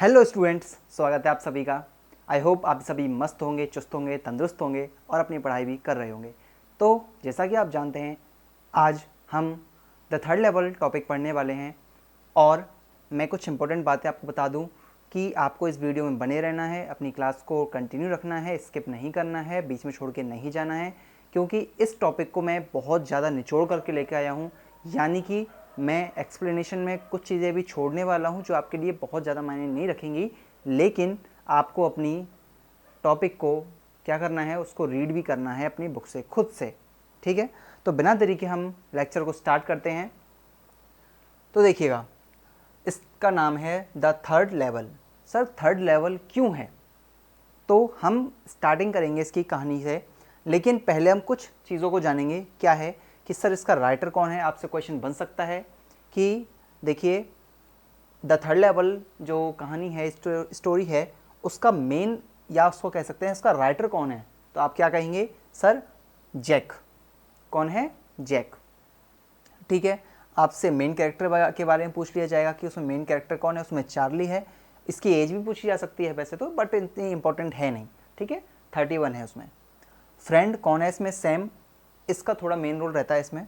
Hello students, स्वागत है आप सभी का। आई होप आप सभी मस्त होंगे, चुस्त होंगे, तंदुरुस्त होंगे और अपनी पढ़ाई भी कर रहे होंगे। तो जैसा कि आप जानते हैं, आज हम द थर्ड लेवल टॉपिक पढ़ने वाले हैं और मैं कुछ इंपॉर्टेंट बातें आपको बता दूं कि आपको इस वीडियो में बने रहना है, अपनी क्लास को कंटिन्यू रखना है, स्किप नहीं करना है, बीच में छोड़ के नहीं जाना है, क्योंकि इस टॉपिक को मैं बहुत ज़्यादा निचोड़ करके लेके आया हूँ। यानी कि मैं एक्सप्लेनेशन में कुछ चीज़ें भी छोड़ने वाला हूँ जो आपके लिए बहुत ज़्यादा मायने नहीं रखेंगी, लेकिन आपको अपनी टॉपिक को क्या करना है, उसको रीड भी करना है अपनी बुक से, खुद से। ठीक है, तो बिना देरी के हम लेक्चर को स्टार्ट करते हैं। तो देखिएगा, इसका नाम है the third level. Sir third level क्यों है? तो हम स्टार्टिंग करेंगे इसकी कहानी से, लेकिन पहले हम कुछ चीज़ों को जानेंगे। क्या है कि सर इसका राइटर कौन है, आपसे क्वेश्चन बन सकता है कि देखिए द थर्ड लेवल जो कहानी है, स्टोरी है, उसका मेन या उसको कह सकते हैं इसका राइटर कौन है, तो आप क्या कहेंगे? Sir Jack. कौन है? जैक। ठीक है, आपसे मेन कैरेक्टर के बारे में पूछ लिया जाएगा कि उसमें मेन कैरेक्टर कौन है। उसमें चार्ली है। इसकी एज भी पूछी जा सकती है वैसे तो, बट इतनी इंपॉर्टेंट है नहीं। ठीक है, 31 है उसमें। फ्रेंड कौन है इसमें? सैम। इसका थोड़ा मेन रोल रहता है इसमें।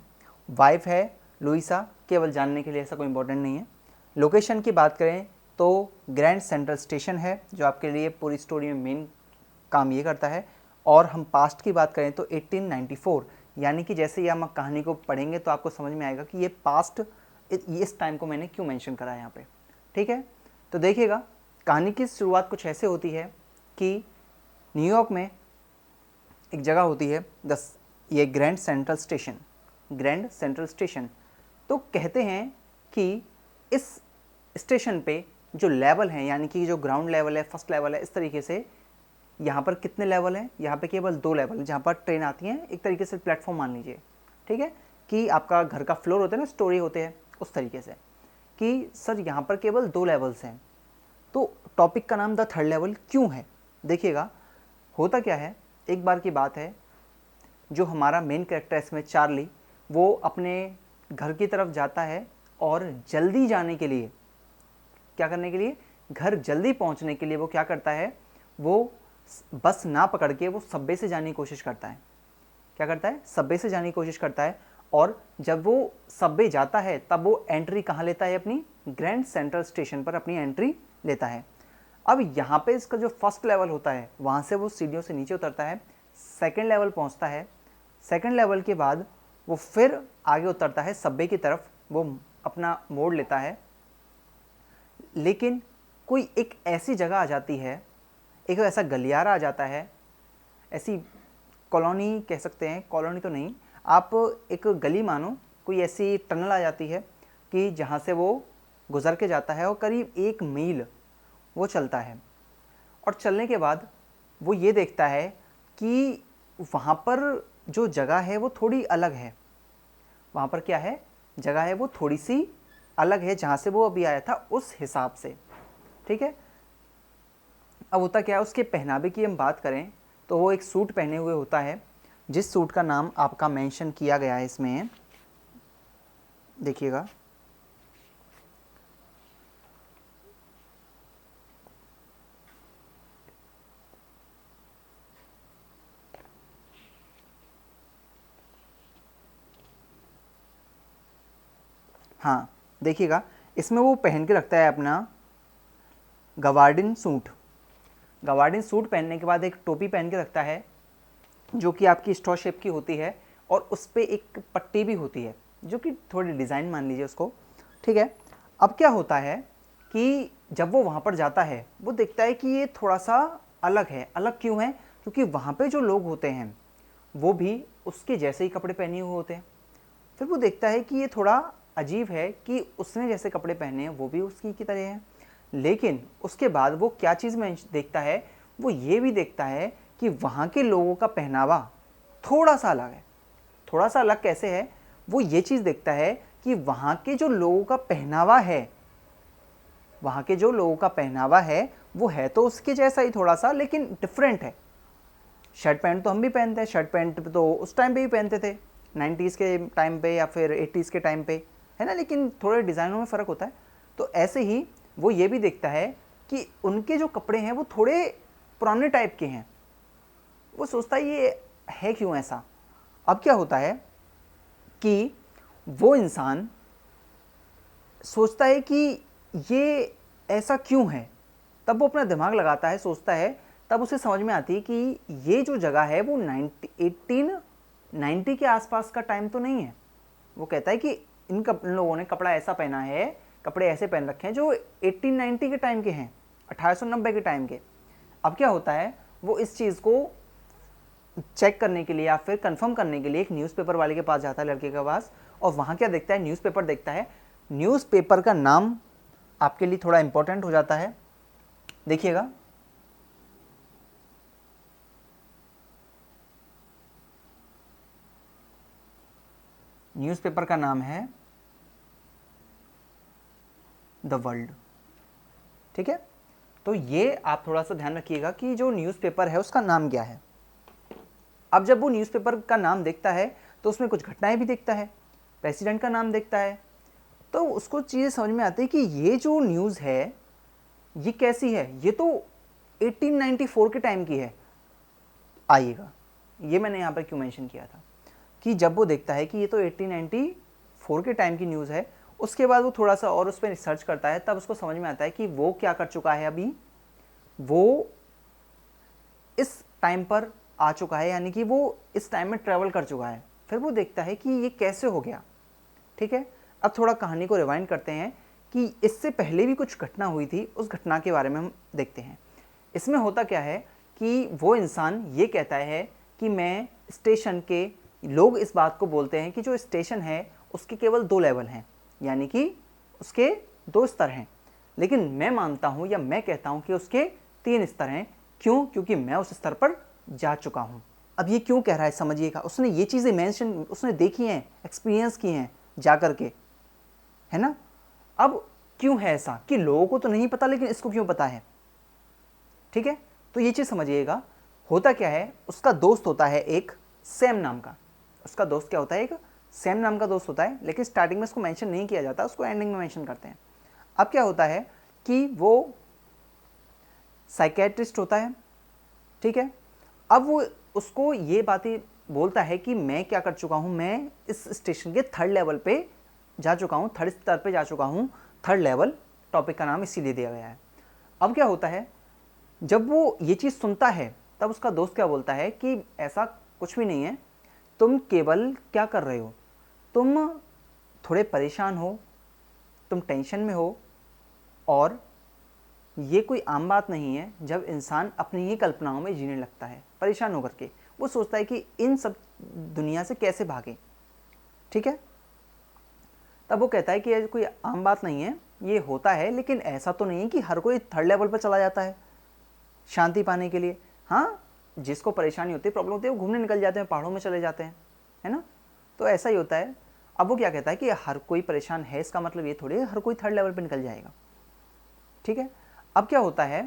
वाइफ है लुइसा, केवल जानने के लिए, ऐसा कोई इंपॉर्टेंट नहीं है। लोकेशन की बात करें तो ग्रैंड सेंट्रल स्टेशन है, जो आपके लिए पूरी स्टोरी में मेन काम ये करता है। और हम पास्ट की बात करें तो 1894, यानी कि जैसे ही हम कहानी को पढ़ेंगे तो आपको समझ में आएगा कि ये पास्ट, इस टाइम को मैंने क्यों मेंशन करा है यहाँ पे। ठीक है, तो देखिएगा कहानी की शुरुआत कुछ ऐसे होती है कि न्यूयॉर्क में एक जगह होती है ये grand central station. Grand central station, तो कहते हैं कि इस स्टेशन पे जो लेवल हैं, यानी कि जो ग्राउंड लेवल है, फर्स्ट लेवल है, इस तरीके से यहाँ पर कितने लेवल हैं? यहाँ पे केवल 2 लेवल, जहाँ पर ट्रेन आती है, एक तरीके से प्लेटफॉर्म मान लीजिए। ठीक है, कि आपका घर का फ्लोर होता है ना, स्टोरी होते हैं, उस तरीके से कि सर यहाँ पर केवल 2 लेवल्स हैं। तो टॉपिक का नाम द थर्ड लेवल क्यों है? देखिएगा होता क्या है, एक बार की बात है, जो हमारा मेन कैरेक्टर इसमें चार्ली, वो अपने घर की तरफ जाता है और जल्दी जाने के लिए, क्या करने के लिए, घर जल्दी पहुंचने के लिए वो क्या करता है, वो बस ना पकड़ के वो सबवे से जाने की कोशिश करता है। क्या करता है? सबवे से जाने की कोशिश करता है। और जब वो सबवे जाता है तब वो एंट्री कहाँ लेता है? अपनी ग्रैंड सेंट्रल स्टेशन पर अपनी एंट्री लेता है। अब यहाँ पे इसका जो फर्स्ट लेवल होता है, वहाँ से वो सीढ़ियों से नीचे उतरता है, सेकेंड लेवल पहुँचता है। सेकेंड लेवल के बाद वो फिर आगे उतरता है सबवे की तरफ, वो अपना मोड़ लेता है। लेकिन कोई एक ऐसी जगह आ जाती है, एक ऐसा गलियारा आ जाता है, ऐसी कॉलोनी कह सकते हैं, कॉलोनी तो नहीं, आप एक गली मानो, कोई ऐसी टनल आ जाती है कि जहाँ से वो गुजर के जाता है और करीब 1 मील वो चलता है। और चलने के बाद वो ये देखता है कि वहाँ पर जो जगह है वो थोड़ी अलग है। वहाँ पर क्या है? जगह है वो थोड़ी सी अलग है जहाँ से वो अभी आया था, उस हिसाब से। ठीक है, अब होता क्या है, उसके पहनावे की हम बात करें तो वो एक सूट पहने हुए होता है, जिस सूट का नाम आपका मेंशन किया गया है इसमें, देखिएगा। हाँ, देखिएगा इसमें वो पहन के रखता है अपना गवार्डिन सूट। गवार्डिन सूट पहनने के बाद एक टोपी पहन के रखता है, जो कि आपकी स्ट्रॉ शेप की होती है, और उस पर एक पट्टी भी होती है, जो कि थोड़ी डिज़ाइन मान लीजिए उसको। ठीक है, अब क्या होता है कि जब वो वहाँ पर जाता है, वो देखता है कि ये थोड़ा सा अलग है। अलग क्यों है? क्योंकि वहाँ पे जो लोग होते हैं वो भी उसके जैसे ही कपड़े पहने हुए होते हैं। फिर वो देखता है कि ये थोड़ा अजीब है कि उसने जैसे कपड़े पहने हैं वो भी उसकी की तरह हैं। लेकिन उसके बाद वो क्या चीज़ में देखता है, वो ये भी देखता है कि वहाँ के लोगों का पहनावा थोड़ा सा अलग है। थोड़ा सा अलग कैसे है? वो ये चीज़ देखता है कि वहाँ के जो लोगों का पहनावा है, वहाँ के जो लोगों का पहनावा है वो है तो उसके जैसा ही थोड़ा सा, लेकिन डिफरेंट है। शर्ट पैंट तो हम भी पहनते हैं, शर्ट पैंट तो उस टाइम पे भी पहनते थे, 90s के टाइम पे या फिर 80s के टाइम पे, है ना, लेकिन थोड़े डिज़ाइनों में फ़र्क होता है। तो ऐसे ही वो ये भी देखता है कि उनके जो कपड़े हैं वो थोड़े पुराने टाइप के हैं। वो सोचता है ये है क्यों ऐसा। अब क्या होता है कि वो इंसान सोचता है कि ये ऐसा क्यों है। तब वो अपना दिमाग लगाता है, सोचता है, तब उसे समझ में आती है कि ये जो जगह है वो 1890 के आसपास का टाइम तो नहीं है। वो कहता है कि इन लोगों ने कपड़ा ऐसा पहना है, कपड़े ऐसे पहन रखे हैं जो 1890 के टाइम के हैं, 1890 के टाइम के। अब क्या होता है, वो इस चीज़ को चेक करने के लिए या फिर कंफर्म करने के लिए एक न्यूज़पेपर वाले के पास जाता है, लड़के के पास, और वहाँ क्या देखता है, न्यूज़पेपर देखता है। न्यूज़पेपर का नाम आपके लिए थोड़ा इंपॉर्टेंट हो जाता है, देखिएगा। न्यूज़पेपर का नाम है द वर्ल्ड। ठीक है, तो ये आप थोड़ा सा ध्यान रखिएगा कि जो न्यूज़पेपर है उसका नाम क्या है। अब जब वो न्यूज़पेपर का नाम देखता है तो उसमें कुछ घटनाएं भी देखता है, प्रेसिडेंट का नाम देखता है, तो उसको चीज़ें समझ में आती है कि ये जो न्यूज़ है ये कैसी है, ये तो 1894 के टाइम की है। आइएगा, ये मैंने यहाँ पर क्यों मेंशन किया था कि जब वो देखता है कि ये तो 1894 के टाइम की न्यूज़ है, उसके बाद वो थोड़ा सा और उस पर रिसर्च करता है, तब उसको समझ में आता है कि वो क्या कर चुका है, अभी वो इस टाइम पर आ चुका है, यानी कि वो इस टाइम में ट्रैवल कर चुका है। फिर वो देखता है कि ये कैसे हो गया। ठीक है, अब थोड़ा कहानी को रिवाइंड करते हैं कि इससे पहले भी कुछ घटना हुई थी, उस घटना के बारे में हम देखते हैं। इसमें होता क्या है कि वो इंसान ये कहता है कि मैं स्टेशन के लोग इस बात को बोलते हैं कि जो स्टेशन है उसके केवल 2 लेवल हैं, यानी कि उसके 2 स्तर हैं, लेकिन मैं मानता हूँ या मैं कहता हूँ कि उसके 3 स्तर हैं। क्यों? क्योंकि मैं उस स्तर पर जा चुका हूँ। अब ये क्यों कह रहा है समझिएगा, उसने ये चीज़ें मेंशन उसने देखी हैं, एक्सपीरियंस की हैं जा कर के, है ना। अब क्यों है ऐसा कि लोगों को तो नहीं पता लेकिन इसको क्यों पता है। ठीक है, तो ये चीज़ समझिएगा। होता क्या है, उसका दोस्त होता है एक सैम नाम का। उसका दोस्त क्या होता है, एक सैम नाम का दोस्त होता है, लेकिन स्टार्टिंग में उसको मेंशन नहीं किया जाता, उसको एंडिंग में मेंशन करते हैं। अब क्या होता है कि वो साइकेट्रिस्ट होता है। ठीक है, अब वो उसको ये बातें बोलता है कि मैं क्या कर चुका हूँ, मैं इस स्टेशन के 3rd लेवल पे जा चुका हूँ, 3rd स्तर पे जा चुका हूँ। 3rd लेवल टॉपिक का नाम इसीलिए दिया गया है। अब क्या होता है, जब वो ये चीज़ सुनता है तब उसका दोस्त क्या बोलता है कि ऐसा कुछ भी नहीं है, तुम केवल क्या कर रहे हो, तुम थोड़े परेशान हो, तुम टेंशन में हो, और ये कोई आम बात नहीं है जब इंसान अपनी ही कल्पनाओं में जीने लगता है परेशान होकर के। वो सोचता है कि इन सब दुनिया से कैसे भागे। ठीक है, तब वो कहता है कि ये कोई आम बात नहीं है, ये होता है, लेकिन ऐसा तो नहीं है कि हर कोई 3rd लेवल पर चला जाता है शांति पाने के लिए। हाँ, जिसको परेशानी होती है, प्रॉब्लम होती है, वो घूमने निकल जाते हैं, पहाड़ों में चले जाते हैं, है ना। तो ऐसा ही होता है। अब वो क्या कहता है कि हर कोई परेशान है, इसका मतलब ये थोड़ी है हर कोई 3rd लेवल पर निकल जाएगा। ठीक है, अब क्या होता है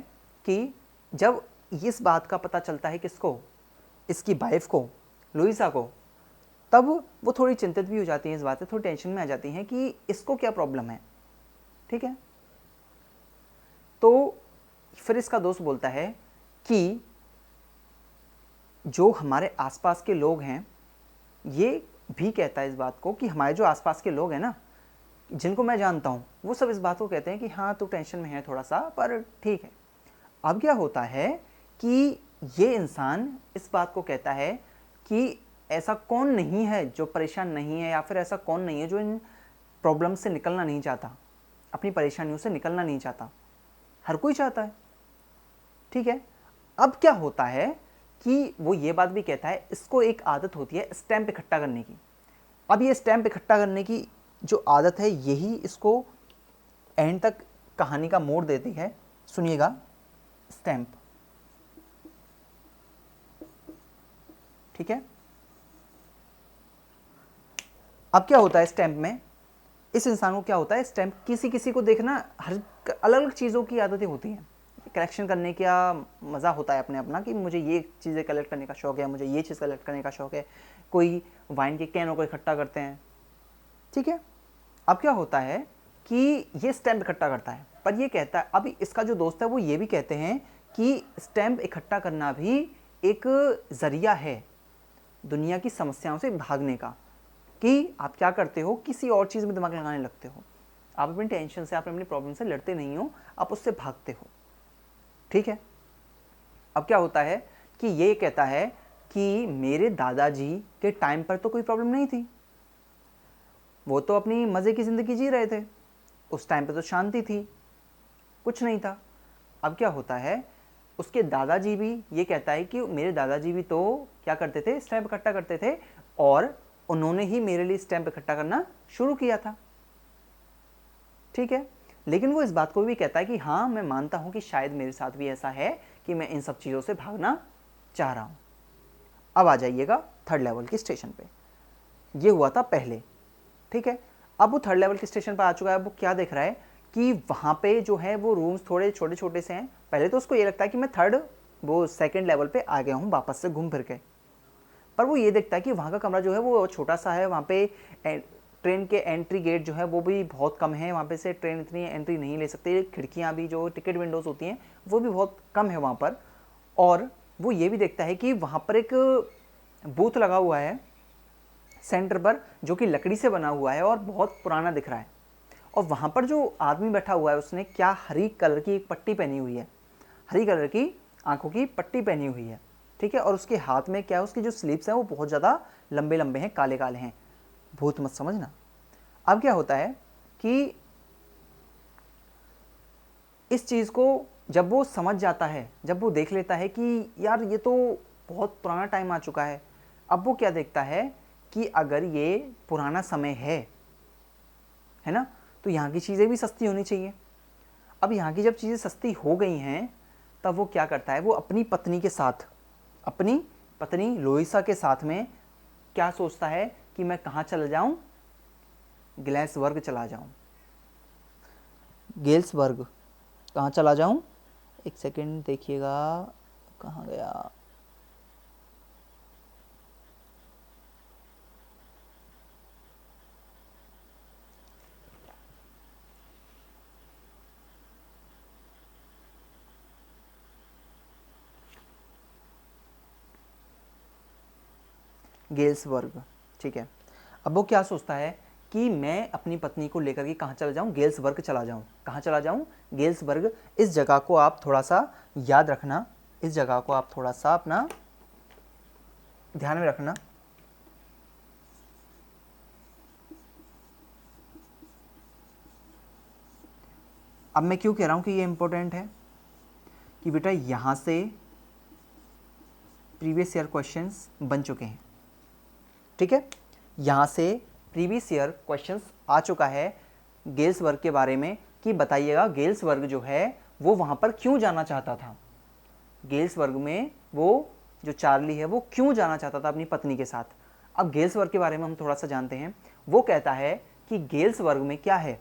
कि जब इस बात का पता चलता है किसको, इसकी वाइफ को, लुइसा को, तब वो थोड़ी चिंतित भी हो जाती हैं इस बात से, थोड़ी टेंशन में आ जाती हैं कि इसको क्या प्रॉब्लम है। ठीक है, तो फिर इसका दोस्त बोलता है कि जो हमारे आसपास के लोग हैं, ये भी कहता है इस बात को कि हमारे जो आसपास के लोग हैं ना, जिनको मैं जानता हूँ, वो सब इस बात को कहते हैं कि हाँ तू टेंशन में है थोड़ा सा, पर ठीक है। अब क्या होता है कि ये इंसान इस बात को कहता है कि ऐसा कौन नहीं है जो परेशान नहीं है, या फिर ऐसा कौन नहीं है जो इन प्रॉब्लम से निकलना नहीं चाहता, अपनी परेशानियों से निकलना नहीं चाहता। हर कोई चाहता है। ठीक है, अब क्या होता है कि वो ये बात भी कहता है, इसको एक आदत होती है स्टैम्प इकट्ठा करने की। अब ये स्टैम्प इकट्ठा करने की जो आदत है, यही इसको एंड तक कहानी का मोड़ देती है। सुनिएगा, स्टैम्प। ठीक है, अब क्या होता है स्टैम्प में, इस इंसान को क्या होता है, स्टैम्प किसी किसी को देखना, हर अलग अलग चीज़ों की आदतें होती हैं। कलेक्शन करने का मज़ा होता है अपने अपना कि मुझे ये चीज़ें कलेक्ट करने का शौक़ है, मुझे ये चीज़ कलेक्ट करने का शौक़ है। कोई वाइन के कैनों को इकट्ठा करते हैं। ठीक है, अब क्या होता है कि ये स्टैम्प इकट्ठा करता है, पर ये कहता है, अभी इसका जो दोस्त है वो ये भी कहते हैं कि स्टैम्प इकट्ठा करना भी एक ज़रिया है दुनिया की समस्याओं से भागने का, कि आप क्या करते हो, किसी और चीज़ में दिमाग लगाने लगते हो, आप अपनी टेंशन से, आप अपनी प्रॉब्लम से लड़ते नहीं हो, आप उससे भागते हो। ठीक है, अब क्या होता है कि ये कहता है कि मेरे दादाजी के टाइम पर तो कोई प्रॉब्लम नहीं थी, वो तो अपनी मज़े की ज़िंदगी जी रहे थे, उस टाइम पे तो शांति थी, कुछ नहीं था। अब क्या होता है, उसके दादाजी भी, ये कहता है कि मेरे दादाजी भी तो क्या करते थे, स्टैम्प इकट्ठा करते थे, और उन्होंने ही मेरे लिए स्टैम्प इकट्ठा करना शुरू किया था। ठीक है, लेकिन वो इस बात को भी कहता है कि हाँ, मैं मानता हूँ कि शायद मेरे साथ भी ऐसा है कि मैं इन सब चीज़ों से भागना चाह रहा हूँ। अब आ जाइएगा थर्ड लेवल के स्टेशन पे। ये हुआ था पहले। ठीक है, अब वो थर्ड लेवल के स्टेशन पर आ चुका है। वो क्या देख रहा है कि वहाँ पे जो है वो रूम्स थोड़े छोटे छोटे से हैं। पहले तो उसको ये लगता है कि मैं सेकंड लेवल पे आ गया हूँ वापस से घूम फिर के, पर वो ये देखता है कि वहाँ का कमरा जो है वो छोटा सा है, वहाँ पे ट्रेन के एंट्री गेट जो है वो भी बहुत कम है, वहाँ पे से ट्रेन इतनी एंट्री नहीं ले सकते, खिड़कियाँ भी जो टिकट विंडोज़ होती हैं वो भी बहुत कम है वहाँ पर। और वो ये भी देखता है कि वहाँ पर एक बूथ लगा हुआ है सेंटर पर, जो कि लकड़ी से बना हुआ है और बहुत पुराना दिख रहा है, और वहाँ पर जो आदमी बैठा हुआ है उसने क्या हरी कलर की एक पट्टी पहनी हुई है, हरी कलर की आंखों की पट्टी पहनी हुई है। ठीक है, और उसके हाथ में क्या है, उसकी जो स्लीव्स हैं वो बहुत ज़्यादा लंबे लंबे हैं, काले काले हैं। भूत मत समझना। अब क्या होता है कि इस चीज़ को जब वो समझ जाता है, जब वो देख लेता है कि यार ये तो बहुत पुराना टाइम आ चुका है, अब वो क्या देखता है कि अगर ये पुराना समय है ना, तो यहाँ की चीज़ें भी सस्ती होनी चाहिए। अब यहाँ की जब चीज़ें सस्ती हो गई हैं, तब वो क्या करता है, वो अपनी पत्नी के साथ, अपनी पत्नी लोइसा के साथ में क्या सोचता है कि मैं कहाँ चला जाऊँ, ग्लेसबर्ग चला जाऊँ। गेल्सबर्ग कहाँ चला जाऊँ, एक सेकंड देखिएगा, कहाँ गया, गेल्सबर्ग। ठीक है, अब वो क्या सोचता है कि मैं अपनी पत्नी को लेकर के कहाँ चला जाऊँ, गेल्सबर्ग चला जाऊँ। कहाँ चला जाऊँ, गेल्सबर्ग। इस जगह को आप थोड़ा सा याद रखना, इस जगह को आप थोड़ा सा अपना ध्यान में रखना। अब मैं क्यों कह रहा हूँ कि ये इंपॉर्टेंट है, कि बेटा यहाँ से प्रीवियस ईयर क्वेश्चंस बन चुके हैं। ठीक है, यहाँ से प्रीवियस ईयर क्वेश्चंस आ चुका है गेल्सबर्ग के बारे में, कि बताइएगा गेल्सबर्ग जो है वो वहाँ पर क्यों जाना चाहता था, गेल्सबर्ग में वो जो चार्ली है वो क्यों जाना चाहता था अपनी पत्नी के साथ। अब गेल्सबर्ग के बारे में हम थोड़ा सा जानते हैं। वो कहता है कि गेल्सबर्ग में क्या है,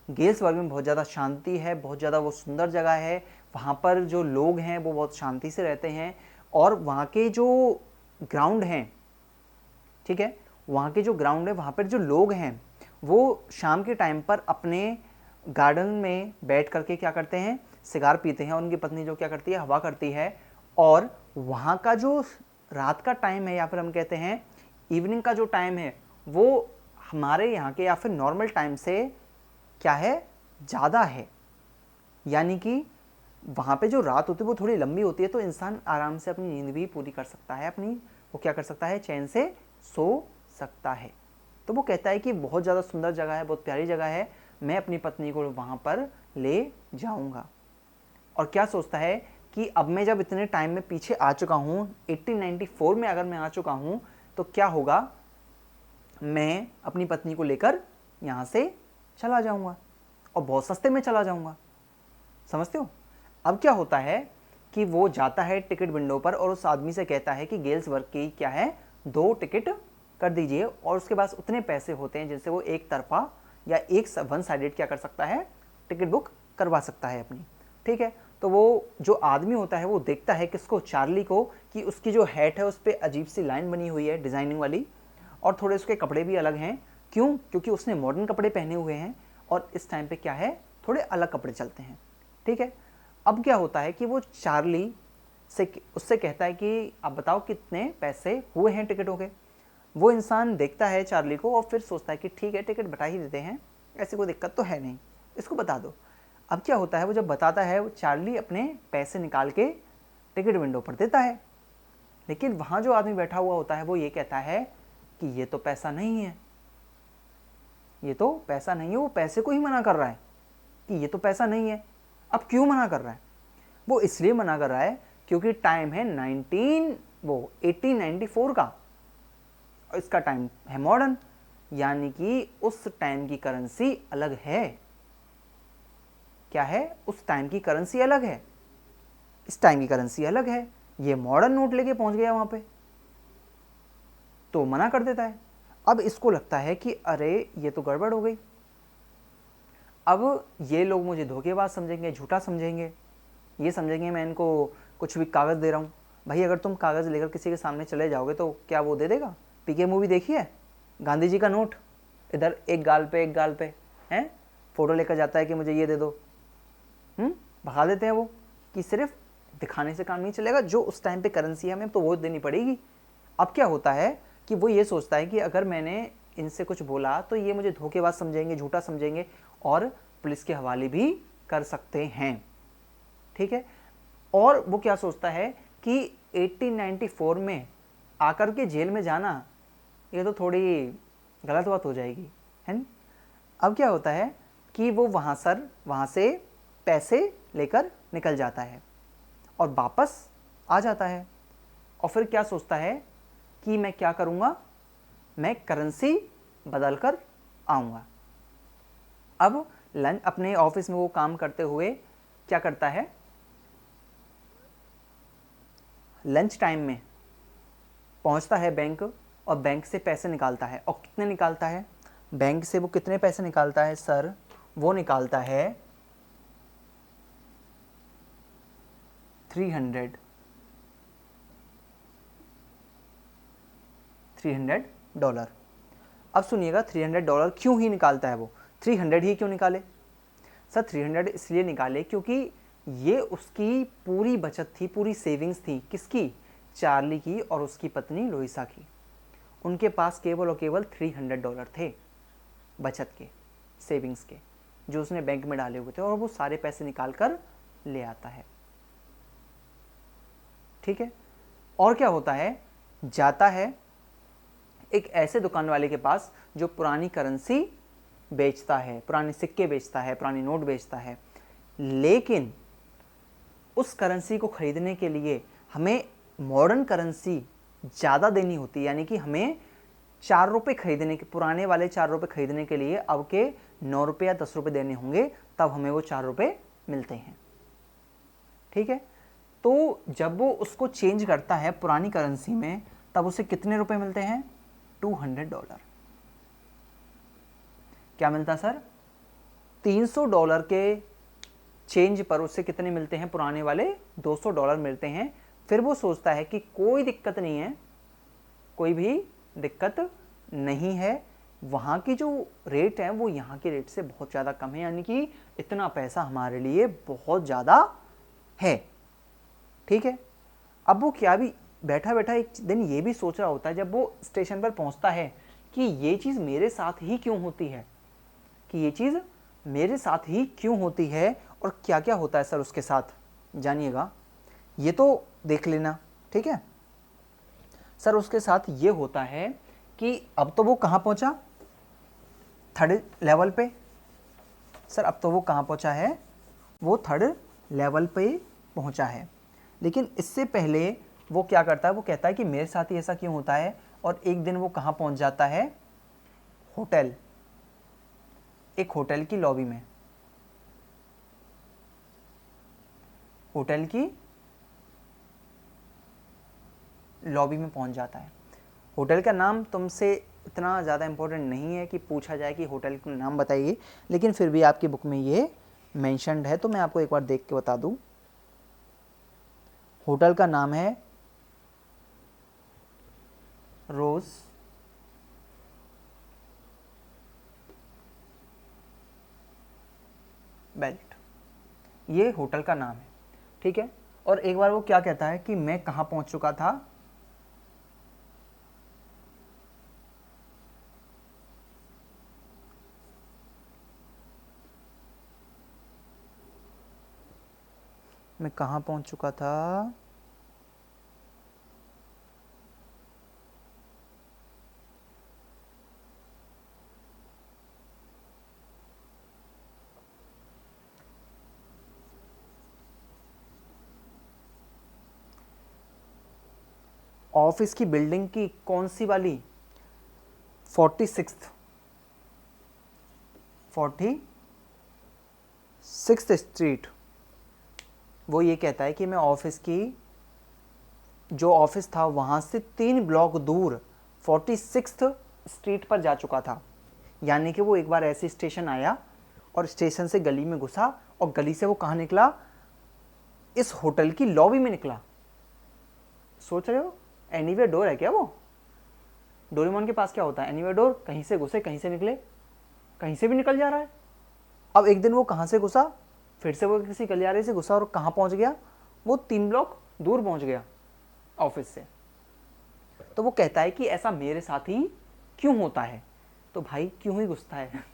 गेल्सबर्ग में बहुत ज़्यादा शांति है, बहुत ज़्यादा वो सुंदर जगह है, वहाँ पर जो लोग हैं वो बहुत शांति से रहते हैं, और वहाँ के जो ग्राउंड हैं, ठीक है, वहाँ के जो ग्राउंड है, वहाँ पर जो लोग हैं वो शाम के टाइम पर अपने गार्डन में बैठ करके क्या करते हैं, सिगार पीते हैं, और उनकी पत्नी जो क्या करती है, हवा करती है। और वहाँ का जो रात का टाइम है, या फिर हम कहते हैं इवनिंग का जो टाइम है, वो हमारे यहाँ के या फिर नॉर्मल टाइम से क्या है, ज़्यादा है। यानी कि वहाँ पे जो रात होती है वो थोड़ी लंबी होती है, तो इंसान आराम से अपनी नींद भी पूरी कर सकता है, अपनी वो क्या कर सकता है, चैन से सो सकता है। तो वो कहता है कि बहुत ज़्यादा सुंदर जगह है, बहुत प्यारी जगह है, मैं अपनी पत्नी को वहाँ पर ले जाऊँगा। और क्या सोचता है कि अब मैं जब इतने टाइम में पीछे आ चुका हूँ, 1894 में अगर मैं आ चुका हूँ, तो क्या होगा, मैं अपनी पत्नी को लेकर यहाँ से चला जाऊँगा, और बहुत सस्ते में चला जाऊँगा। समझते हो। अब क्या होता है कि वो जाता है टिकट विंडो पर, और उस आदमी से कहता है कि गेल्सबर्ग की क्या है, 2 टिकट कर दीजिए, और उसके पास उतने पैसे होते हैं जिनसे वो एक तरफा या एक वन साइडेड क्या कर सकता है, टिकट बुक करवा सकता है अपनी। ठीक है, तो वो जो आदमी होता है वो देखता है किसको, चार्ली को, कि उसकी जो हैट है उस पर अजीब सी लाइन बनी हुई है डिज़ाइनिंग वाली, और थोड़े उसके कपड़े भी अलग हैं। क्यों, क्योंकि उसने मॉडर्न कपड़े पहने हुए हैं, और इस टाइम पे क्या है, थोड़े अलग कपड़े चलते हैं। ठीक है, अब क्या होता है कि वो चार्ली से उससे कहता है कि आप बताओ कितने पैसे हुए हैं टिकटों के। वो इंसान देखता है चार्ली को और फिर सोचता है कि ठीक है, टिकट बता ही देते हैं, ऐसी कोई दिक्कत तो है नहीं, इसको बता दो। अब क्या होता है, वो जब बताता है, वो चार्ली अपने पैसे निकाल के टिकट विंडो पर देता है, लेकिन वहाँ जो आदमी बैठा हुआ होता है वो ये कहता है कि ये तो पैसा नहीं है, ये तो पैसा नहीं है। वो पैसे को ही मना कर रहा है कि ये तो पैसा नहीं है। अब क्यों मना कर रहा है? वो इसलिए मना कर रहा है क्योंकि टाइम है 1894 का, और इसका टाइम है मॉडर्न, यानी कि उस टाइम की करेंसी अलग है। क्या है? उस टाइम की करेंसी अलग है, इस टाइम की करेंसी अलग है। ये मॉडर्न नोट लेके पहुंच गया वहां पे, तो मना कर देता है। अब इसको लगता है कि अरे ये तो गड़बड़ हो गई, अब ये लोग मुझे धोखेबाज समझेंगे, झूठा समझेंगे, ये समझेंगे मैं इनको कुछ भी कागज़ दे रहा हूँ। भाई अगर तुम कागज़ लेकर किसी के सामने चले जाओगे तो क्या वो दे देगा? पीके मूवी देखी है? गांधी जी का नोट इधर एक गाल पे हैं, फोटो लेकर जाता है कि मुझे ये दे दो, भगा देते हैं वो, कि सिर्फ दिखाने से काम नहीं चलेगा, जो उस टाइम पे करेंसी है हमें तो वो देनी पड़ेगी। अब क्या होता है कि वो ये सोचता है कि अगर मैंने इनसे कुछ बोला तो ये मुझे धोखेबाज समझेंगे, झूठा समझेंगे और पुलिस के हवाले भी कर सकते हैं। ठीक है, और वो क्या सोचता है कि 1894 में आकर के जेल में जाना ये तो थोड़ी गलत बात हो जाएगी, है ना? अब क्या होता है कि वो वहाँ से पैसे लेकर निकल जाता है और वापस आ जाता है, और फिर क्या सोचता है कि मैं क्या करूँगा, मैं करेंसी बदल कर आऊँगा। अब लंच अपने ऑफिस में वो काम करते हुए क्या करता है, लंच टाइम में पहुंचता है बैंक और बैंक से पैसे निकालता है। और कितने निकालता है? बैंक से वो कितने पैसे निकालता है सर? वो निकालता है $300। अब सुनिएगा, $300 क्यों ही निकालता है वो? 300 ही क्यों निकाले सर? 300 इसलिए निकाले क्योंकि ये उसकी पूरी बचत थी, पूरी सेविंग्स थी। किसकी? चार्ली की और उसकी पत्नी लोइसा की। उनके पास केवल और केवल $300 थे बचत के, सेविंग्स के, जो उसने बैंक में डाले हुए थे, और वो सारे पैसे निकाल कर ले आता है। ठीक है, और क्या होता है, जाता है एक ऐसे दुकान वाले के पास जो पुरानी करेंसी बेचता है, पुराने सिक्के बेचता है, पुरानी नोट बेचता है। लेकिन उस करेंसी को खरीदने के लिए हमें मॉडर्न करेंसी ज़्यादा देनी होती है, यानी कि हमें ₹4 खरीदने के, पुराने वाले ₹4 खरीदने के लिए अब के ₹9 या ₹10 देने होंगे, तब हमें वो ₹4 मिलते हैं। ठीक है, तो जब वो उसको चेंज करता है पुरानी करेंसी में, तब उसे कितने रुपए मिलते हैं? $200। क्या मिलता सर? $300 के चेंज पर उसे कितने मिलते हैं? पुराने वाले $200 मिलते हैं। फिर वो सोचता है कि कोई दिक्कत नहीं है, कोई भी दिक्कत नहीं है, वहाँ की जो रेट है वो यहाँ के रेट से बहुत ज़्यादा कम है, यानी कि इतना पैसा हमारे लिए बहुत ज़्यादा है। ठीक है, अब वो क्या भी बैठा बैठा एक दिन ये भी सोच रहा होता है, जब वो स्टेशन पर पहुँचता है, कि ये चीज़ मेरे साथ ही क्यों होती है, कि ये चीज़ मेरे साथ ही क्यों होती है, और क्या क्या होता है सर उसके साथ, जानिएगा, ये तो देख लेना। ठीक है सर, उसके साथ ये होता है कि अब तो वो कहाँ पहुँचा? 3rd लेवल पे। सर अब तो वो कहाँ पहुँचा है? वो 3rd लेवल पे पहुँचा है। लेकिन इससे पहले वो क्या करता है, वो कहता है कि मेरे साथ ही ऐसा क्यों होता है, और एक दिन वो कहाँ पहुँच जाता है? होटल, एक होटल की लॉबी में, होटल की लॉबी में पहुंच जाता है। होटल का नाम तुमसे इतना ज़्यादा इम्पोर्टेंट नहीं है कि पूछा जाए कि होटल का नाम बताइए, लेकिन फिर भी आपकी बुक में ये मेंशन्ड है, तो मैं आपको एक बार देख के बता दूं। होटल का नाम है बेल्ट, ये होटल का नाम है, ठीक है। और एक बार वो क्या कहता है कि मैं कहाँ पहुँच चुका था, मैं कहाँ पहुँच चुका था, ऑफिस की बिल्डिंग की कौन सी वाली, 46th स्ट्रीट। वो ये कहता है कि मैं ऑफिस की, जो ऑफिस था वहाँ से 3 ब्लॉक दूर 46th स्ट्रीट पर जा चुका था। यानी कि वो एक बार ऐसे स्टेशन आया और स्टेशन से गली में घुसा और गली से वो कहाँ निकला, इस होटल की लॉबी में निकला। सोच रहे हो एनीवेयर डोर है क्या वो? डोरेमोन के पास क्या होता है, एनीवेयर डोर, कहीं से घुसे कहीं से निकले, कहीं से भी निकल जा रहा है। अब एक दिन वो कहाँ से घुसा, फिर से वो किसी गलियारे से घुसा और कहाँ पहुँच गया, वो 3 ब्लॉक दूर पहुँच गया ऑफिस से। तो वो कहता है कि ऐसा मेरे साथ ही क्यों होता है। तो भाई क्यों ही घुसता है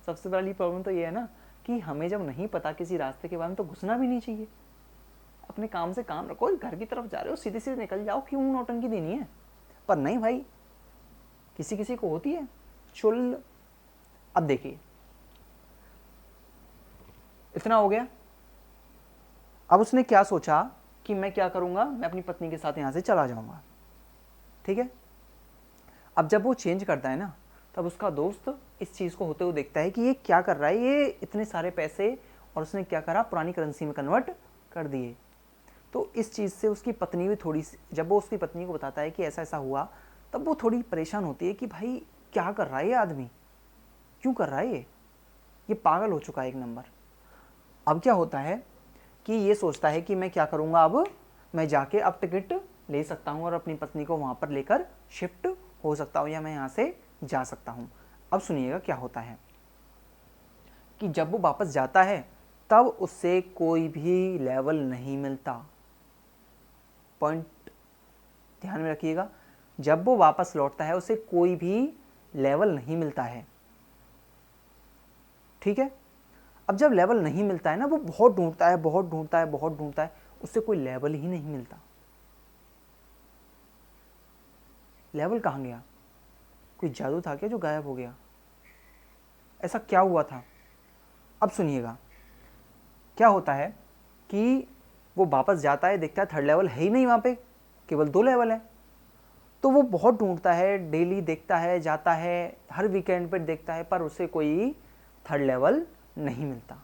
सबसे बड़ी प्रॉब्लम तो ये है ना कि हमें जब नहीं पता किसी रास्ते के बारे में तो घुसना भी नहीं चाहिए। अपने काम से काम रखो, घर की तरफ जा रहे हो सीधे सीधे निकल जाओ, क्यों नौटंकी देनी है। पर नहीं भाई, किसी किसी को होती है चुल। अब देखिए इतना हो गया। अब उसने क्या सोचा कि मैं क्या करूंगा, मैं अपनी पत्नी के साथ यहां से चला जाऊंगा, ठीक है। अब जब वो चेंज करता है ना, तब उसका दोस्त इस चीज़ को होते हुए देखता है कि ये क्या कर रहा है, ये इतने सारे पैसे, और उसने क्या करा, पुरानी करेंसी में कन्वर्ट कर दिए। तो इस चीज़ से उसकी पत्नी भी थोड़ी सी, जब वो उसकी पत्नी को बताता है कि ऐसा ऐसा हुआ, तब वो थोड़ी परेशान होती है कि भाई क्या कर रहा है ये आदमी, क्यों कर रहा है ये पागल हो चुका है एक नंबर। अब क्या होता है कि ये सोचता है कि मैं क्या करूँगा, अब मैं जाके अब टिकट ले सकता हूँ और अपनी पत्नी को वहाँ पर लेकर शिफ्ट हो सकता हूँ, या मैं यहाँ से जा सकता हूँ। अब सुनिएगा क्या होता है कि जब वो वापस जाता है तब उससे कोई भी लेवल नहीं मिलता। पॉइंट ध्यान में रखिएगा, जब वो वापस लौटता है उसे कोई भी लेवल नहीं मिलता है, ठीक है। अब जब लेवल नहीं मिलता है ना, वो बहुत ढूंढता है, बहुत ढूंढता है, बहुत ढूंढता है, उससे कोई लेवल ही नहीं मिलता। लेवल कहाँ गया, कोई जादू था क्या जो गायब हो गया, ऐसा क्या हुआ था। अब सुनिएगा क्या होता है कि वो वापस जाता है, देखता है 3rd लेवल है ही नहीं वहाँ पे, केवल 2 लेवल है। तो वो बहुत ढूंढता है, डेली देखता है, जाता है, हर वीकेंड पर देखता है, पर उसे कोई 3rd लेवल नहीं मिलता।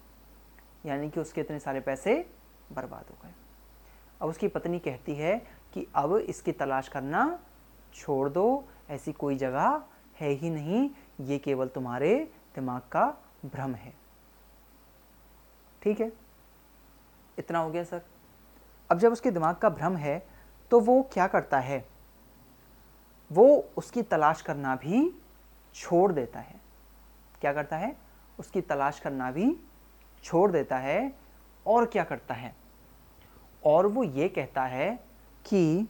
यानी कि उसके इतने सारे पैसे बर्बाद हो गए। अब उसकी पत्नी कहती है कि अब इसकी तलाश करना छोड़ दो, ऐसी कोई जगह है ही नहीं, ये केवल तुम्हारे दिमाग का भ्रम है, ठीक है। इतना हो गया सर। अब जब उसके दिमाग का भ्रम है तो वो क्या करता है, वो उसकी तलाश करना भी छोड़ देता है। क्या करता है, उसकी तलाश करना भी छोड़ देता है। और क्या करता है, और वो ये कहता है कि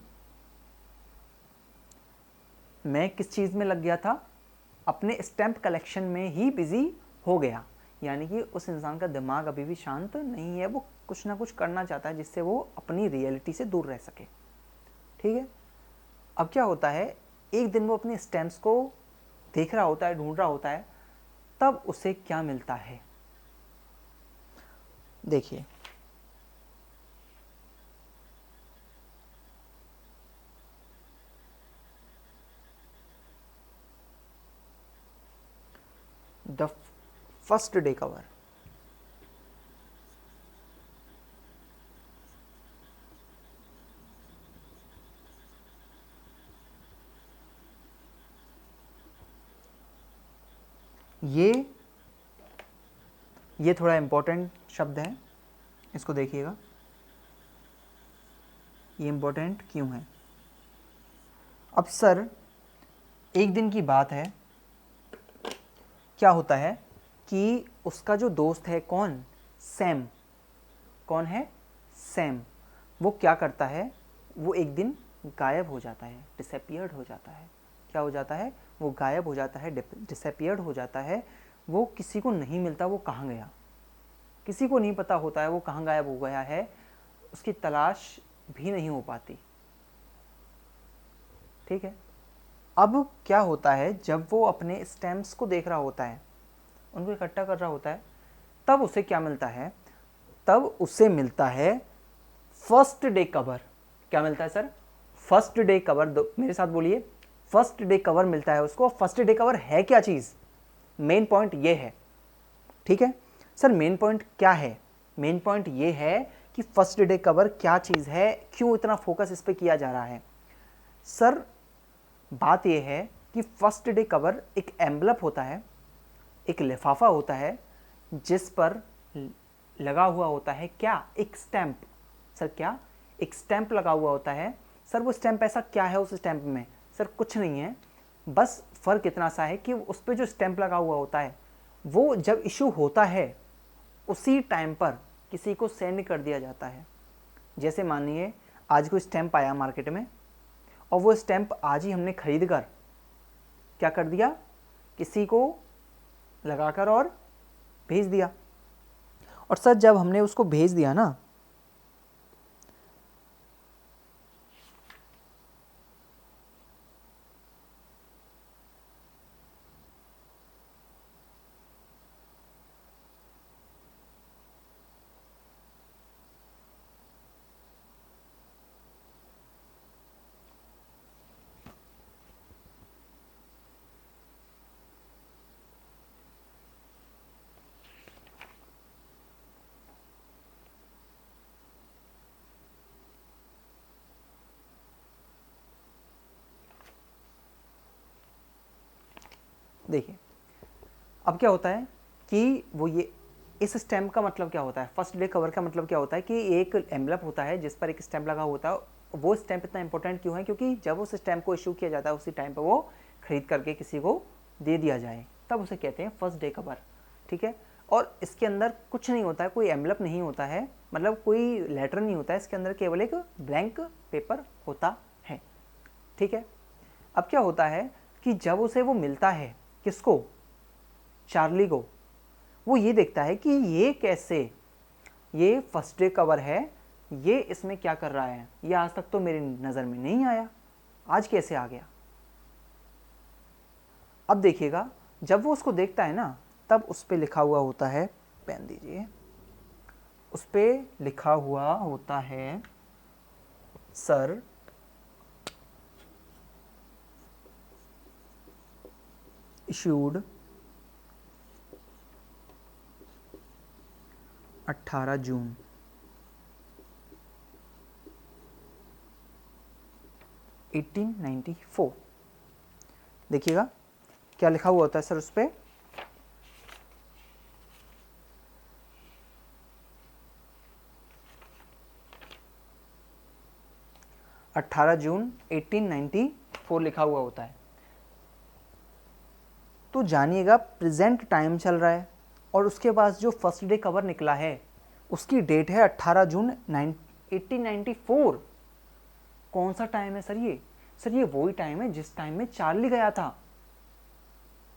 मैं किस चीज़ में लग गया था, अपने स्टैम्प कलेक्शन में ही बिजी हो गया। यानी कि उस इंसान का दिमाग अभी भी शांत नहीं है, वो कुछ ना कुछ करना चाहता है जिससे वो अपनी रियलिटी से दूर रह सके, ठीक है। अब क्या होता है, एक दिन वो अपने स्टैम्प्स को देख रहा होता है, ढूंढ रहा होता है, तब उसे क्या मिलता है, देखिए। द फर्स्ट डे कवर, ये थोड़ा इंपॉर्टेंट शब्द है, इसको देखिएगा, ये इंपॉर्टेंट क्यों है। अब सर एक दिन की बात है, क्या होता है कि उसका जो दोस्त है कौन, सैम, कौन है, सैम, वो क्या करता है, वो एक दिन गायब हो जाता है, डिसअपियर्ड हो जाता है। क्या हो जाता है, वो गायब हो जाता है, डिसअपियर्ड हो जाता है। वो किसी को नहीं मिलता, वो कहाँ गया, किसी को नहीं पता होता है वो कहाँ गायब हो गया है, उसकी तलाश भी नहीं हो पाती। ठीक है। अब क्या होता है, जब वो अपने स्टैम्प्स को देख रहा होता है, उनको इकट्ठा कर रहा होता है, तब उसे क्या मिलता है, तब उसे मिलता है फर्स्ट डे कवर। क्या मिलता है सर, फर्स्ट डे कवर। मेरे साथ बोलिए, फर्स्ट डे कवर मिलता है उसको। फर्स्ट डे कवर है क्या चीज़, मेन पॉइंट ये है। ठीक है सर, मेन पॉइंट क्या है, मेन पॉइंट ये है कि फर्स्ट डे कवर क्या चीज़ है, क्यों इतना फोकस इस पर किया जा रहा है। सर बात यह है कि फर्स्ट डे कवर एक एम्बलप होता है, एक लिफाफा होता है, जिस पर लगा हुआ होता है क्या, एक स्टैंप। सर क्या, एक स्टैंप लगा हुआ होता है। सर वो स्टैंप ऐसा क्या है उस स्टैंप में, सर कुछ नहीं है, बस फ़र्क इतना सा है कि उस पर जो स्टैंप लगा हुआ होता है वो जब इशू होता है उसी टाइम पर किसी को सेंड कर दिया जाता है। जैसे मानिए आज कोई स्टैंप आया मार्केट में, और वो स्टैंप आज ही हमने खरीद कर क्या कर दिया, किसी को लगाकर और भेज दिया। और सर जब हमने उसको भेज दिया ना, देखिए अब क्या होता है कि वो ये इस स्टैम्प का मतलब क्या होता है, फर्स्ट डे कवर का मतलब क्या होता है कि एक एम्बलप होता है जिस पर एक स्टैम्प लगा होता है। वो स्टैम्प इतना इंपॉर्टेंट क्यों है, क्योंकि जब उस स्टैम्प को इशू किया जाता है उसी टाइम पर वो खरीद करके किसी को दे दिया जाए, तब उसे कहते हैं फर्स्ट डे कवर। ठीक है। और इसके अंदर कुछ नहीं होता है, कोई एम्बलप नहीं होता है, मतलब कोई लेटर नहीं होता है, इसके अंदर केवल एक ब्लैंक पेपर होता है। ठीक है। अब क्या होता है कि जब उसे वो मिलता है, किसको, चार्ली को, वो ये देखता है कि ये कैसे, ये फर्स्ट डे कवर है, ये इसमें क्या कर रहा है, ये आज तक तो मेरी नज़र में नहीं आया, आज कैसे आ गया। अब देखिएगा जब वो उसको देखता है ना, तब उस पर लिखा हुआ होता है, पेन दीजिए, उस पर लिखा हुआ होता है सर इशूड 18 जून 1894। देखिएगा क्या लिखा हुआ होता है सर उस पर, जून 1894 लिखा हुआ होता है। तो जानिएगा प्रेजेंट टाइम चल रहा है, और उसके पास जो फर्स्ट डे कवर निकला है उसकी डेट है 18 जून 1894। कौन सा टाइम है सर ये, सर ये वही टाइम है जिस टाइम में चार्ली गया था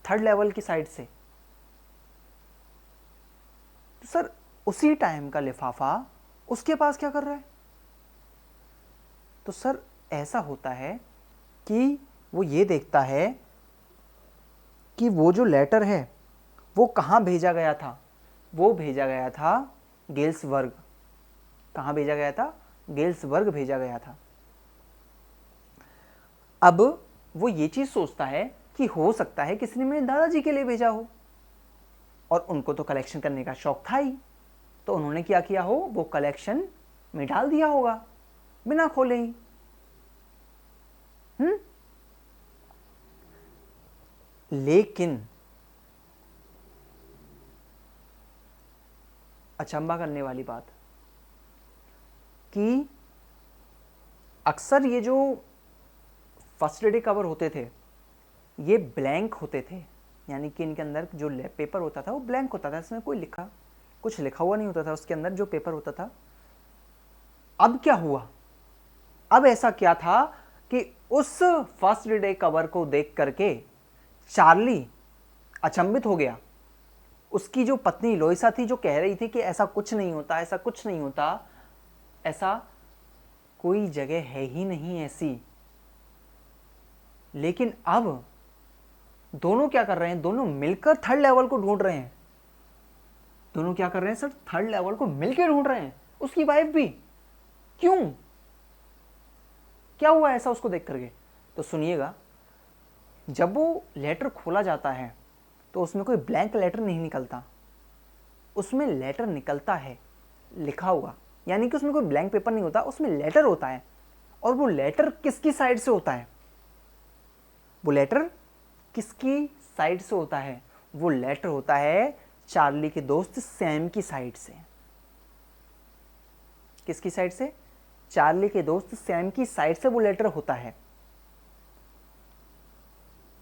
थर्ड लेवल की साइड से। तो सर उसी टाइम का लिफाफा उसके पास क्या कर रहा है। तो सर ऐसा होता है कि वो ये देखता है कि वो जो लेटर है वो कहाँ भेजा गया था, वो भेजा गया था गेल्सबर्ग। कहाँ भेजा गया था, गेल्सबर्ग भेजा गया था। अब वो ये चीज़ सोचता है कि हो सकता है किसी ने मेरे दादाजी के लिए भेजा हो, और उनको तो कलेक्शन करने का शौक था ही, तो उन्होंने क्या किया हो, वो कलेक्शन में डाल दिया होगा बिना खोले ही। लेकिन अचंभा करने वाली बात कि अक्सर ये जो फर्स्ट डे कवर होते थे ये ब्लैंक होते थे, यानी कि इनके अंदर जो पेपर होता था वो ब्लैंक होता था, इसमें कुछ लिखा हुआ नहीं होता था उसके अंदर जो पेपर होता था। अब क्या हुआ, अब ऐसा क्या था कि उस फर्स्ट डे कवर को देख करके चार्ली अचंभित हो गया। उसकी जो पत्नी लोइसा थी जो कह रही थी कि ऐसा कुछ नहीं होता, ऐसा कुछ नहीं होता, ऐसा कोई जगह है ही नहीं ऐसी। लेकिन अब दोनों क्या कर रहे हैं, दोनों मिलकर थर्ड लेवल को ढूंढ रहे हैं। दोनों क्या कर रहे हैं सर, थर्ड लेवल को मिलकर ढूंढ रहे हैं, उसकी वाइफ भी। क्यों, क्या हुआ ऐसा उसको देख करके? तो सुनिएगा, जब वो लेटर खोला जाता है तो उसमें कोई ब्लैंक लेटर नहीं निकलता, उसमें लेटर निकलता है लिखा हुआ, यानी कि उसमें कोई ब्लैंक पेपर नहीं होता, उसमें लेटर होता है। और वो लेटर किसकी साइड से होता है, वो लेटर किसकी साइड से होता है? वो लेटर होता है चार्ली के दोस्त सैम की साइड से। किसकी साइड से? चार्ली के दोस्त सैम की साइड से वो लेटर होता है।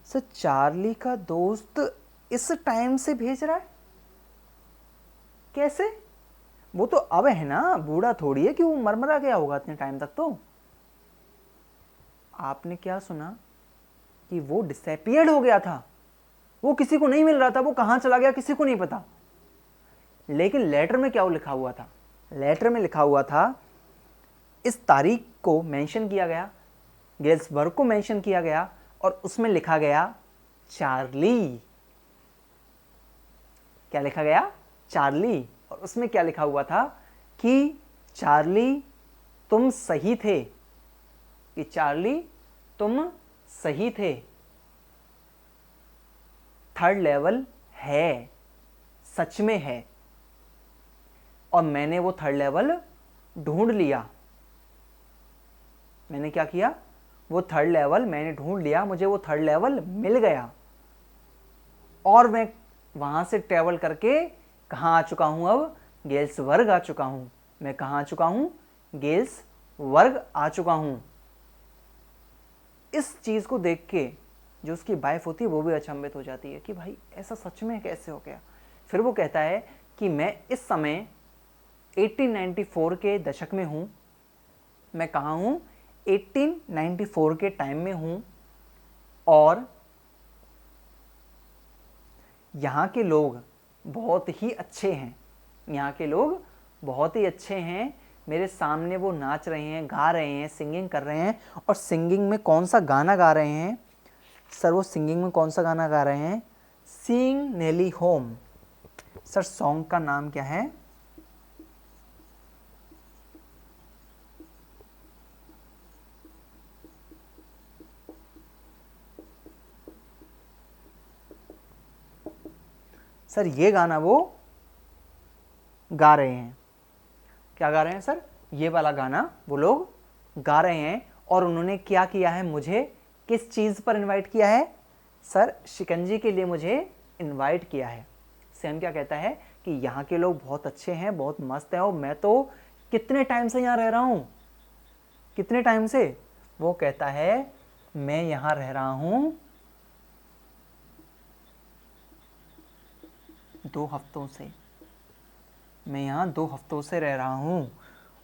सर चार्ली का दोस्त इस टाइम से भेज रहा है, कैसे? वो तो अब है ना, बूढ़ा थोड़ी है कि वो मरमरा गया होगा इतने टाइम तक। तो आपने क्या सुना कि वो डिसअपियर्ड हो गया था, वो किसी को नहीं मिल रहा था, वो कहां चला गया किसी को नहीं पता। लेकिन लेटर में क्या लिखा हुआ था? लेटर में लिखा हुआ था, इस तारीख को मेंशन किया गया, गेल्सबर्ग को मेंशन किया गया, और उसमें लिखा गया चार्ली। क्या लिखा गया? चार्ली। और उसमें क्या लिखा हुआ था कि चार्ली तुम सही थे, कि चार्ली तुम सही थे, थर्ड लेवल है, सच में है, और मैंने वो थर्ड लेवल ढूंढ लिया। मैंने क्या किया? वो थर्ड लेवल मैंने ढूंढ लिया, मुझे वो थर्ड लेवल मिल गया, और मैं वहां से ट्रेवल करके कहाँ आ चुका हूं? अब गेल्सबर्ग आ चुका हूं। मैं कहाँ आ चुका हूं? गेल्सबर्ग आ चुका हूं। इस चीज़ को देख के जो उसकी वाइफ होती है वो भी अचंभित हो जाती है कि भाई ऐसा सच में कैसे हो गया। फिर वो कहता है कि मैं इस समय 1894 के दशक में हूँ। मैं कहाँ हूँ? 1894 के टाइम में हूँ, और यहाँ के लोग बहुत ही अच्छे हैं, यहाँ के लोग बहुत ही अच्छे हैं। मेरे सामने वो नाच रहे हैं, गा रहे हैं, सिंगिंग कर रहे हैं। और सिंगिंग में कौन सा गाना गा रहे हैं सर? वो सिंगिंग में कौन सा गाना गा रहे हैं? सीइंग नेली होम। सर सॉन्ग का नाम क्या है? सर ये गाना वो गा रहे हैं। क्या गा रहे हैं सर? ये वाला गाना वो लोग गा रहे हैं। और उन्होंने क्या किया है? मुझे किस चीज़ पर इनवाइट किया है सर? शिकंजी के लिए मुझे इनवाइट किया है। सैम क्या कहता है कि यहाँ के लोग बहुत अच्छे हैं, बहुत मस्त हैं, और मैं तो कितने टाइम से यहाँ रह रहा हूँ। कितने टाइम से? वो कहता है मैं यहाँ रह रहा हूँ 2 हफ्तों से। मैं यहाँ 2 हफ्तों से रह रहा हूँ,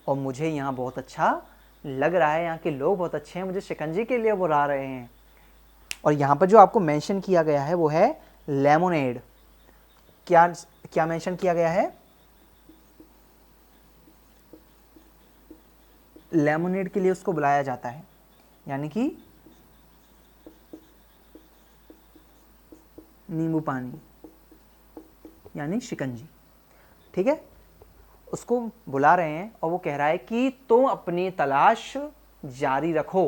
और मुझे यहाँ बहुत अच्छा लग रहा है, यहाँ के लोग बहुत अच्छे हैं, मुझे शिकंजी के लिए बुला रहे हैं। और यहाँ पर जो आपको मेंशन किया गया है वो है लेमोनेड। क्या क्या मेंशन किया गया है? लेमोनेड के लिए उसको बुलाया जाता है, यानी कि नींबू पानी, यानी शिकंजी। ठीक है, उसको बुला रहे हैं, और वो कह रहा है कि तुम अपनी तलाश जारी रखो,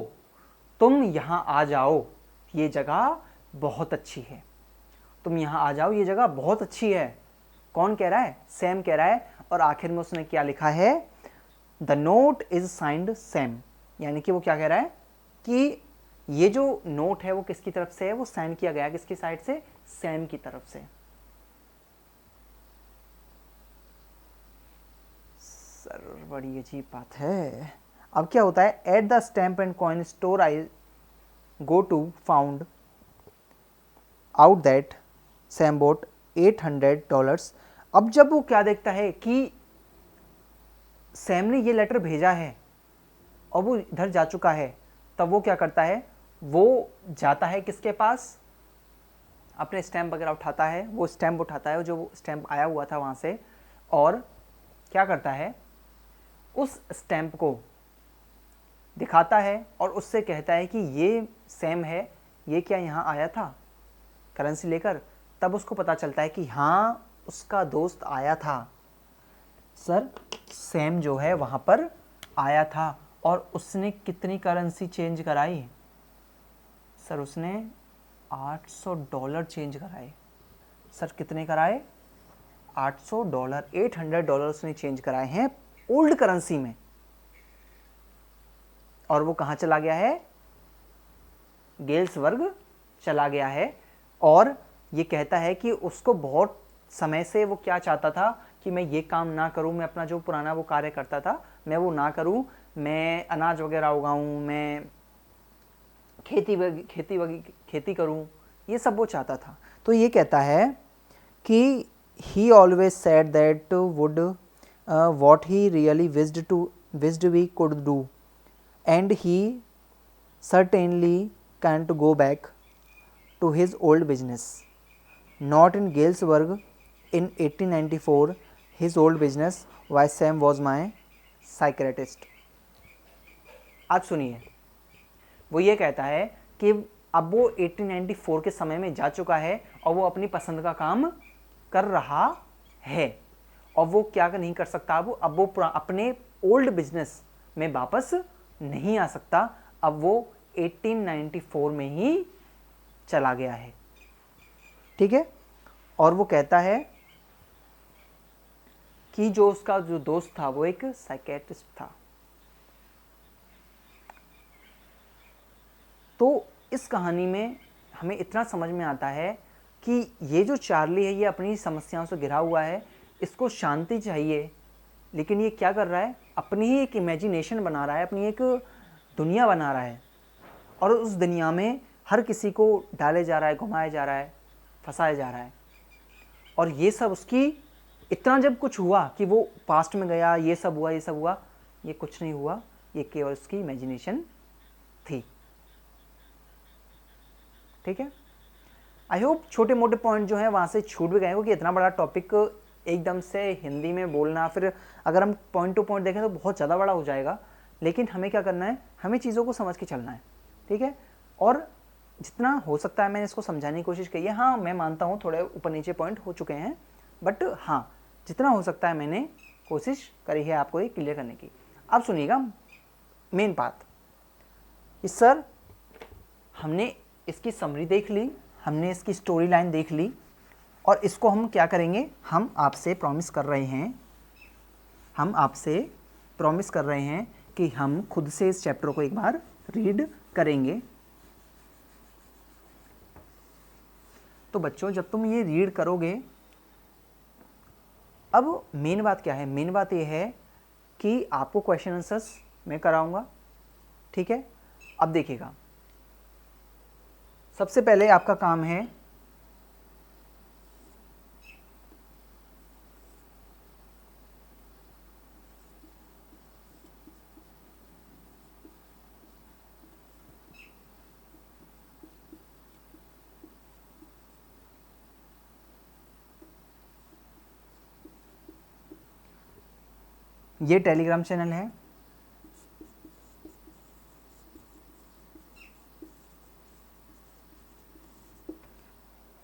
तुम यहाँ आ जाओ, ये जगह बहुत अच्छी है, तुम यहाँ आ जाओ, ये जगह बहुत अच्छी है। कौन कह रहा है? सैम कह रहा है। और आखिर में उसने क्या लिखा है? The note is signed Sam, यानी कि वो क्या कह रहा है कि ये जो नोट है वो किसकी तरफ से है? वो साइन किया गया किसकी साइड से? सैम की तरफ से। सर बड़ी अजीब बात है। अब क्या होता है? At the stamp and coin store I go to found out that Sam bought $800। अब जब वो क्या देखता है कि सैम ने ये लेटर भेजा है और वो इधर जा चुका है, तब वो क्या करता है, वो जाता है किसके पास, अपने स्टैम्प वगैरह उठाता है, वो स्टैम्प उठाता है जो स्टैम्प आया हुआ था वहाँ से, और क्या करता है, उस स्टैम्प को दिखाता है और उससे कहता है कि ये सैम है, ये क्या यहाँ आया था करेंसी लेकर। तब उसको पता चलता है कि हाँ उसका दोस्त आया था, सर सैम जो है वहाँ पर आया था, और उसने कितनी करेंसी चेंज कराई, सर उसने $800 चेंज कराए। सर कितने कराए, $800, $800 उसने चेंज कराए हैं ओल्ड करेंसी में। और वो कहाँ चला गया है, गेल्सवर्ग चला गया है। और ये कहता है कि उसको बहुत समय से वो क्या चाहता था कि मैं ये काम ना करूं, मैं अपना जो पुराना वो कार्य करता था मैं वो ना करूं, मैं अनाज वगैरह उगाऊं, मैं खेती करूं, ये सब वो चाहता था। तो ये कहता है कि ही always said that would what he really wished we could do, and he certainly can't go back to his old business, not in Galesburg in 1894, his old business, why Sam was my psychiatrist। आज सुनिए, वो ये कहता है कि अब वो 1894 के समय में जा चुका है और वो अपनी पसंद का काम कर रहा है, और वो क्या नहीं कर सकता, अब वो अपने ओल्ड बिजनेस में वापस नहीं आ सकता, अब वो 1894 में ही चला गया है। ठीक है। और वो कहता है कि जो उसका जो दोस्त था वो एक साइकेट्रिस्ट था। तो इस कहानी में हमें इतना समझ में आता है कि ये जो चार्ली है ये अपनी समस्याओं से घिरा हुआ है, इसको शांति चाहिए, लेकिन ये क्या कर रहा है, अपनी ही एक इमेजिनेशन बना रहा है, अपनी एक दुनिया बना रहा है, और उस दुनिया में हर किसी को डाले जा रहा है, घुमाया जा रहा है, फंसाया जा रहा है। और ये सब उसकी इतना जब कुछ हुआ कि वो पास्ट में गया, ये सब हुआ, ये कुछ नहीं हुआ, ये केवल उसकी इमेजिनेशन थी। ठीक है। आई होप छोटे मोटे पॉइंट जो है वहाँ से छूट भी गए, क्योंकि इतना बड़ा टॉपिक एकदम से हिंदी में बोलना, फिर अगर हम पॉइंट टू पॉइंट देखें तो बहुत ज़्यादा बड़ा हो जाएगा। लेकिन हमें क्या करना है, हमें चीज़ों को समझ के चलना है। ठीक है। और जितना हो सकता है मैंने इसको समझाने की कोशिश की है। हाँ मैं मानता हूँ थोड़े ऊपर नीचे पॉइंट हो चुके हैं, बट हाँ जितना हो सकता है मैंने कोशिश करी है आपको ये क्लियर करने की। अब सुनिएगा मेन बात, कि सर हमने इसकी समरी देख ली, हमने इसकी स्टोरी लाइन देख ली, और इसको हम क्या करेंगे, हम आपसे प्रॉमिस कर रहे हैं कि हम खुद से इस चैप्टर को एक बार रीड करेंगे। तो बच्चों जब तुम ये रीड करोगे, अब मेन बात क्या है, मेन बात ये है कि आपको क्वेश्चन आंसर्स मैं कराऊंगा। ठीक है। अब देखिएगा, सबसे पहले आपका काम है ये टेलीग्राम चैनल है,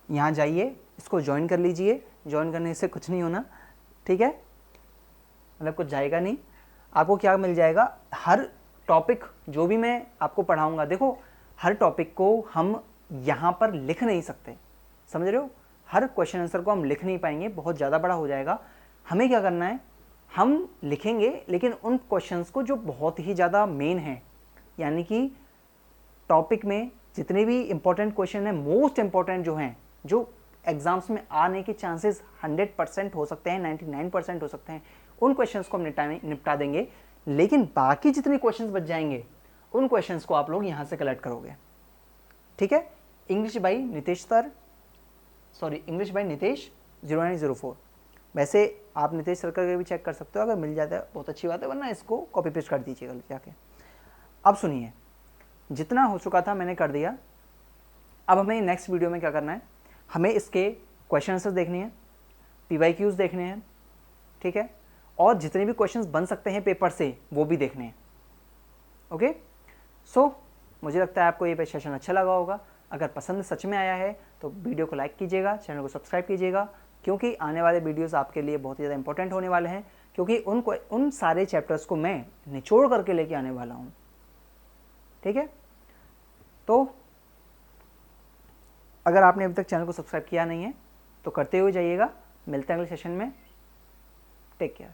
यहाँ जाइए, इसको ज्वाइन कर लीजिए। ज्वाइन करने से कुछ नहीं होना, ठीक है, मतलब कुछ जाएगा नहीं। आपको क्या मिल जाएगा, हर टॉपिक जो भी मैं आपको पढ़ाऊंगा, देखो हर टॉपिक को हम यहाँ पर लिख नहीं सकते, समझ रहे हो, हर क्वेश्चन आंसर को हम लिख नहीं पाएंगे, बहुत ज़्यादा बड़ा हो जाएगा। हमें क्या करना है, हम लिखेंगे लेकिन उन क्वेश्चंस को जो बहुत ही ज़्यादा मेन है, यानी कि टॉपिक में जितने भी इंपॉर्टेंट क्वेश्चन हैं, मोस्ट इंपॉर्टेंट जो हैं, जो एग्जाम्स में आने के चांसेस 100% हो सकते हैं, 99% हो सकते हैं, उन क्वेश्चंस को हम निपटा देंगे। लेकिन बाकी जितने क्वेश्चंस बच जाएंगे उन क्वेश्चंस को आप लोग यहाँ से कलेक्ट करोगे। ठीक है। English by Nitesh sir, sorry English by Nitesh 0904। वैसे आप नितेश सर करके भी चेक कर सकते हो, अगर मिल जाता है बहुत अच्छी बात है, वरना इसको कॉपी पेस्ट कर दीजिएगा जाके। अब सुनिए, जितना हो चुका था मैंने कर दिया। अब हमें नेक्स्ट वीडियो में क्या करना है, हमें इसके क्वेश्चन आंसर्स देखने हैं, PYQs देखने हैं, ठीक है, और जितने भी क्वेश्चंस बन सकते हैं पेपर से वो भी देखने हैं। ओके, सो मुझे लगता है आपको ये सेशन अच्छा लगा होगा। अगर पसंद सच में आया है तो वीडियो को लाइक कीजिएगा, चैनल को सब्सक्राइब कीजिएगा, क्योंकि आने वाले वीडियोस आपके लिए बहुत ही ज़्यादा इंपॉर्टेंट होने वाले हैं, क्योंकि उन सारे चैप्टर्स को मैं निचोड़ करके लेके आने वाला हूँ। ठीक है, तो अगर आपने अभी तक चैनल को सब्सक्राइब किया नहीं है तो करते हुए जाइएगा। मिलते हैं अगले सेशन में। Take care.